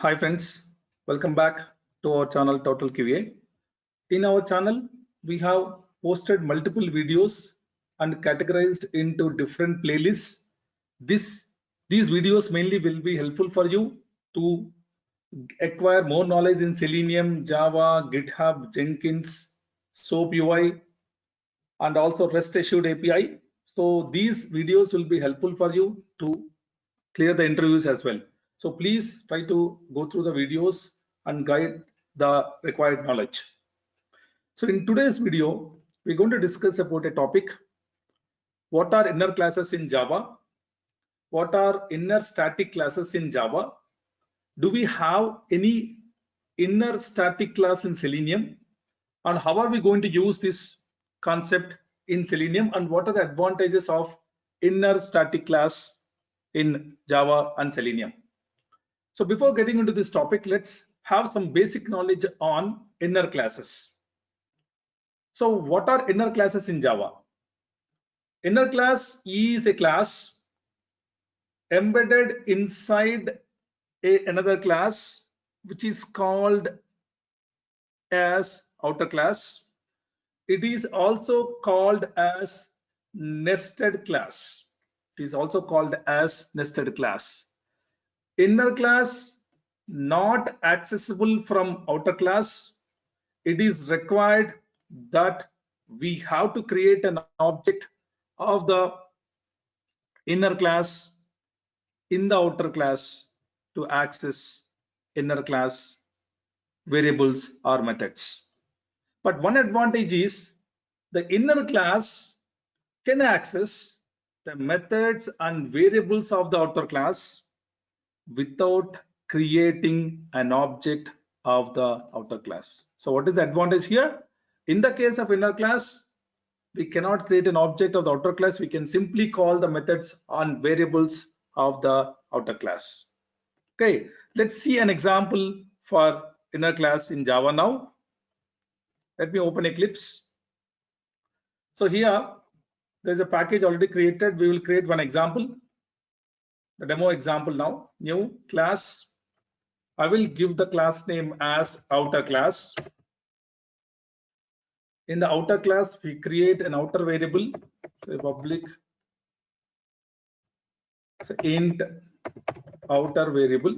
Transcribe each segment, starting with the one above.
Hi friends, welcome back to our channel Total QA. In our channel, we have posted multiple videos and categorized into different playlists. These videos mainly will be helpful for you to acquire more knowledge in Selenium, Java, GitHub, Jenkins, SOAP UI, and also REST Assured API. So these videos will be helpful for you to clear the interviews as well. So please try to go through the videos and guide the required knowledge. So in today's video, we're going to discuss about a topic. What are inner classes in Java? What are inner static classes in Java? Do we have any inner static class in Selenium? And how are we going to use this concept in Selenium? And what are the advantages of inner static class in Java and Selenium? So before getting into this topic, let's have some basic knowledge on inner classes. So what are inner classes in Java? Inner class is a class embedded inside another class, which is called as outer class. It is also called as nested class. It is also called as nested class. Inner class not accessible from outer class. It is required that we have to create an object of the inner class in the outer class to access inner class variables or methods. But one advantage is the inner class can access the methods and variables of the outer class without creating an object of the outer class. So what is the advantage here? In the case of inner class, we cannot create an object of the outer class. We can simply call the methods and variables of the outer class. Okay, let's see an example for inner class in Java now. Let me open Eclipse. So here there's a package already created. We will create one example, the demo example now. New class. I will give the class name as outer class. In the outer class, we create an outer variable, so public, so int outer variable,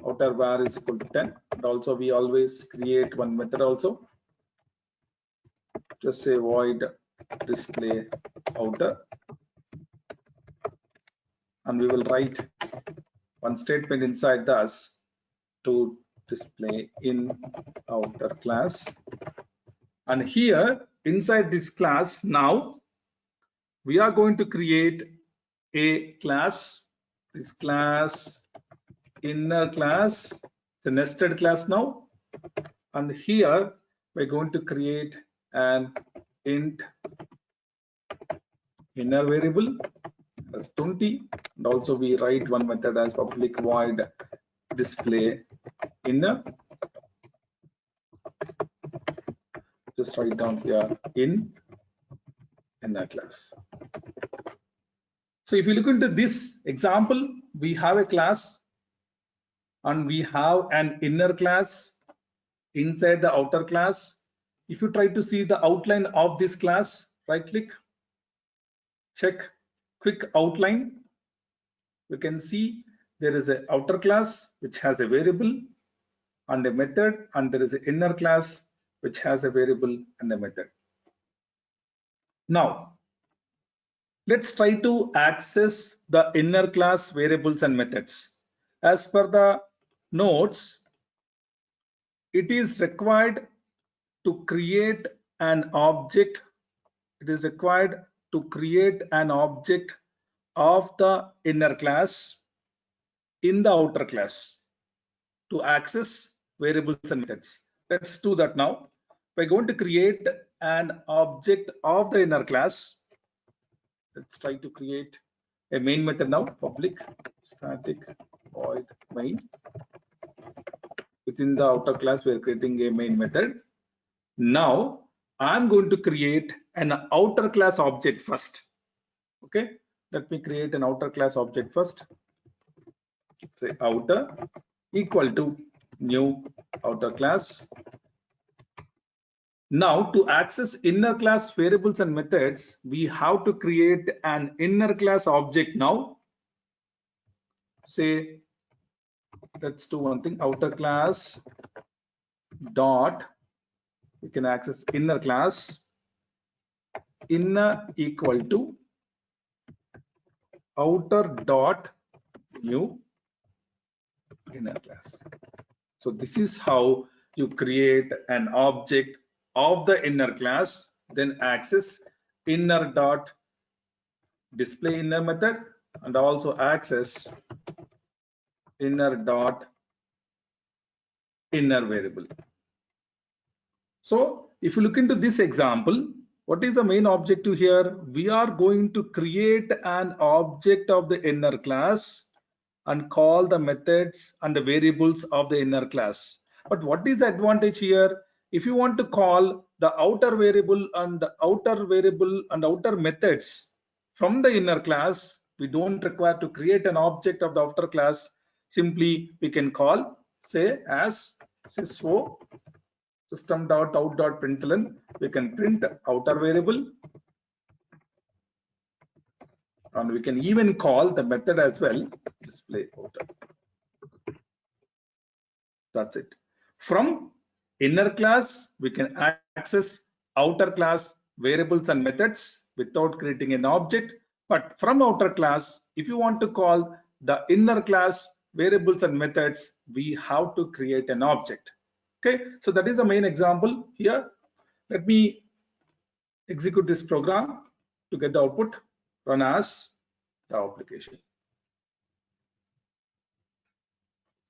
outer var is equal to 10. And also we always create one method also. Just say void display outer, and we will write one statement inside this to display in outer class. And here inside this class, now we are going to create a class. This class inner class, it's a nested class now, and here we're going to create an int inner variable as 20, and also we write one method as public void display inner. Just write down here in inner class. So if you look into this example, we have a class and we have an inner class inside the outer class. If you try to see the outline of this class, right click, check quick outline. We can see there is an outer class which has a variable and a method, and there is an inner class which has a variable and a method. Now let's try to access the inner class variables and methods. As per the notes, it is required to create an object. It is required to create an object of the inner class in the outer class to access variables and methods. Let's do that now. We're going to create an object of the inner class. Let's try to create a main method now. Public static void main. Within the outer class, we're creating a main method. Now I'm going to create an outer class object first. Okay, let me create an outer class object first. Say outer, equal to new outer class. Now to access inner class variables and methods, we have to create an inner class object now. Say, let's do one thing, outer class dot, we can access inner class, inner equal to outer dot new inner class. So this is how you create an object of the inner class, then access inner dot display inner method and also access inner dot inner variable. So if you look into this example, what is the main objective here? We are going to create an object of the inner class and call the methods and the variables of the inner class. But what is the advantage here? If you want to call the outer variable and outer methods from the inner class, we don't require to create an object of the outer class. Simply we can call, say, as sysvo system.out.println. We can print outer variable, and we can even call the method as well, display outer. That's it. From inner class, we can access outer class variables and methods without creating an object. But from outer class, if you want to call the inner class variables and methods, we have to create an object. Okay, so that is the main example here. Let me execute this program to get the output, run as the application.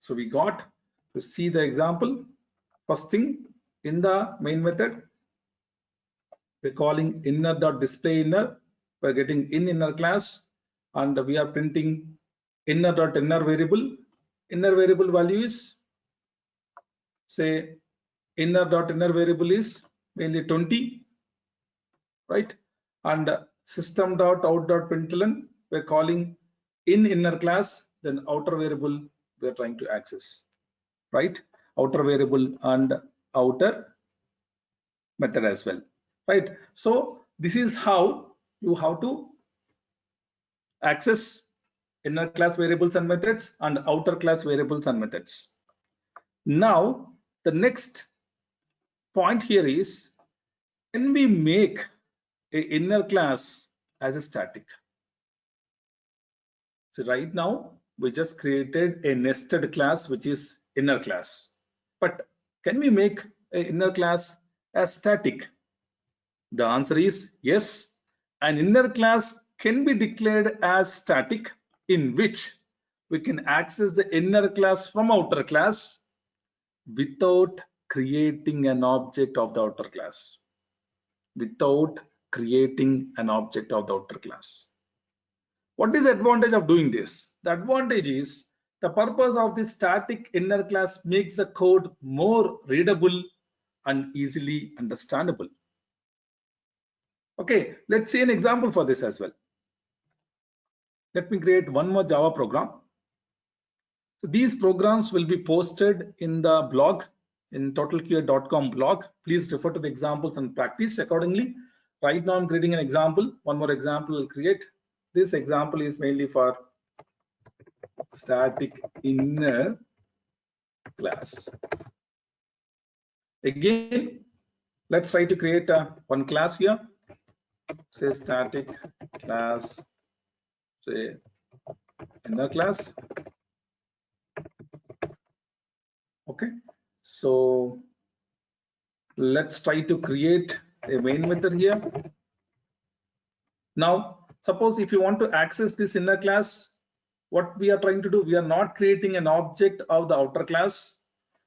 So we got to see the example. First thing, in the main method, we're calling inner.display inner. We're getting inner class, and we are printing inner.inner variable. Inner variable value is, say, inner.inner variable is mainly 20, right? And system.out.println, we're calling inner class, then outer variable we're trying to access, right? Outer variable and outer method as well, right? So this is how you have to access inner class variables and methods and outer class variables and methods. Now the next point here is, can we make a inner class as a static? So right now we just created a nested class which is inner class, but can we make an inner class as static? The answer is yes. An inner class can be declared as static, in which we can access the inner class from outer class without creating an object of the outer class. Without creating an object of the outer class. What is the advantage of doing this? The advantage is the purpose of this static inner class makes the code more readable and easily understandable. Okay, let's see an example for this as well. Let me create one more Java program. So these programs will be posted in the blog, in totalqa.com blog. Please refer to the examples and practice accordingly. Right now I'm creating an example. One more example will create. This example is mainly for static inner class. Again, let's try to create one class here. Say static class, say inner class. Okay, so let's try to create a main method here. Now, suppose if you want to access this inner class, what we are trying to do, we are not creating an object of the outer class.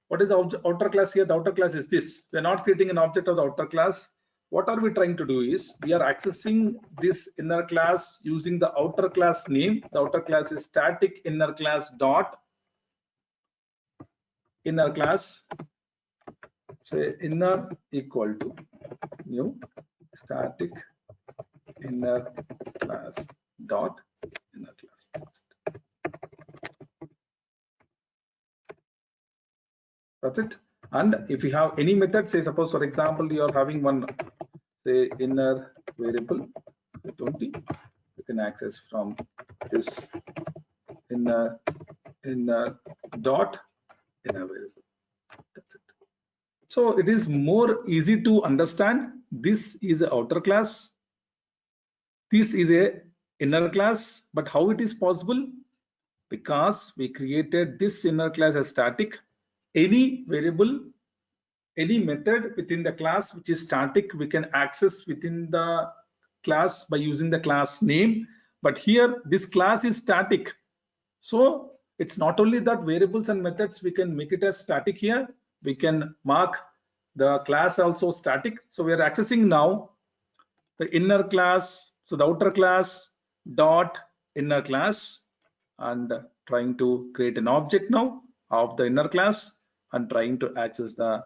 What is the outer class here? The outer class is this. We are not creating an object of the outer class. What are we trying to do is, we are accessing this inner class using the outer class name. The outer class is static inner class dot inner class, say inner equal to new static inner class dot inner class. That's it. And if you have any method, say suppose for example you are having one, say inner variable 20, you can access from this inner dot inner variable. That's it. So it is more easy to understand. This is an outer class, this is a inner class, but how it is possible? Because we created this inner class as static. Any variable, any method within the class which is static, we can access within the class by using the class name. But here this class is static, so it's not only that variables and methods we can make it as static. Here we can mark the class also static. So we are accessing now the inner class, so the outer class dot inner class, and trying to create an object now of the inner class and trying to access the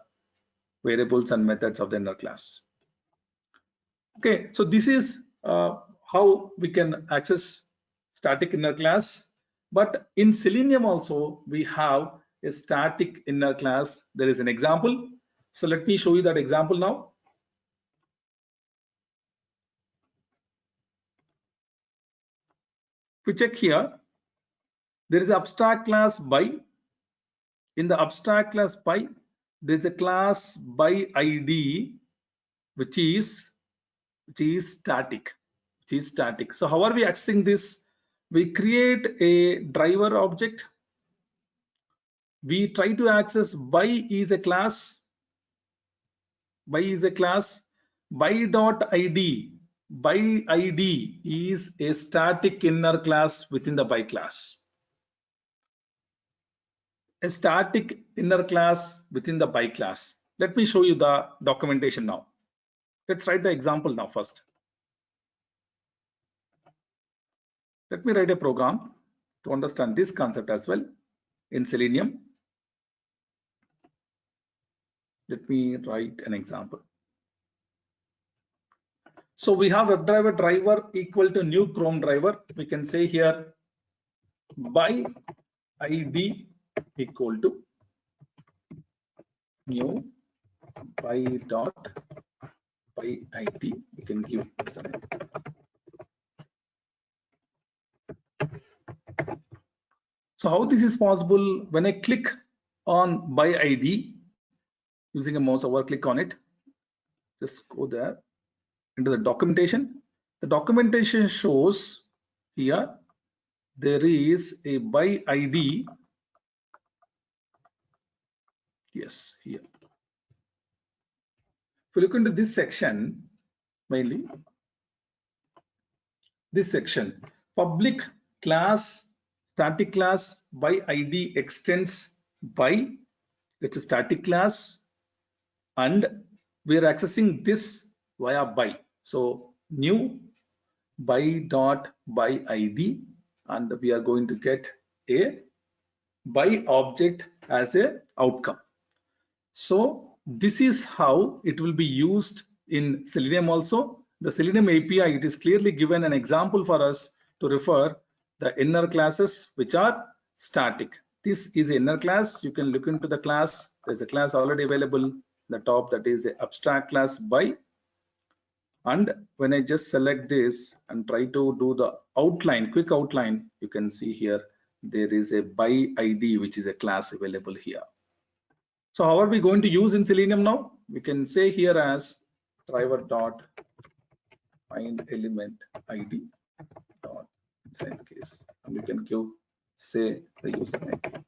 variables and methods of the inner class. Okay, so this is how we can access static inner class. But in Selenium also we have a static inner class. There is an example. So let me show you that example now. If we check here, there is an abstract class by. In the abstract class by, there is a class by ID which is static. So how are we accessing this? We create a driver object. We try to access by is a class. By dot ID. By ID is a static inner class within the by class. A static inner class within the by class. Let me show you the documentation now. Let's write the example now first. Let me write a program to understand this concept as well in Selenium. Let me write an example. So we have WebDriver driver equal to new Chrome driver. We can say here by ID equal to new by dot by ID. We can give some. So how this is possible? When I click on by ID using a mouse over, click on it, just go there into the documentation. The documentation shows here there is a by ID. Yes, here. If you look into this section, mainly this section, public class, static class by ID extends by, it's a static class, and we are accessing this via by. So new by dot by ID, and we are going to get a by object as a outcome. So this is how it will be used in Selenium also. The Selenium API, it is clearly given an example for us to refer the inner classes which are static. This is an inner class. You can look into the class. There's a class already available in the top, that is an abstract class by. And when I just select this and try to do the outline, quick outline, you can see here there is a by ID which is a class available here. So how are we going to use in Selenium now? We can say here as driver dot find element ID dot send case, and we can give say the username.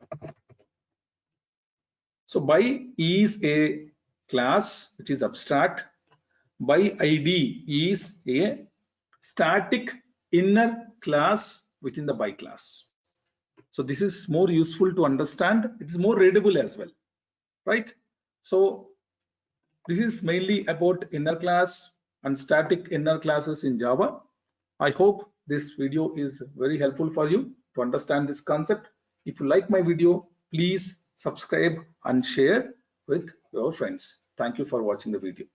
So by is a class which is abstract. By ID is a static inner class within the by class. So this is more useful to understand. It is more readable as well, right? So this is mainly about inner class and static inner classes in Java. I hope this video is very helpful for you to understand this concept. If you like my video, please subscribe and share with your friends. Thank you for watching the video.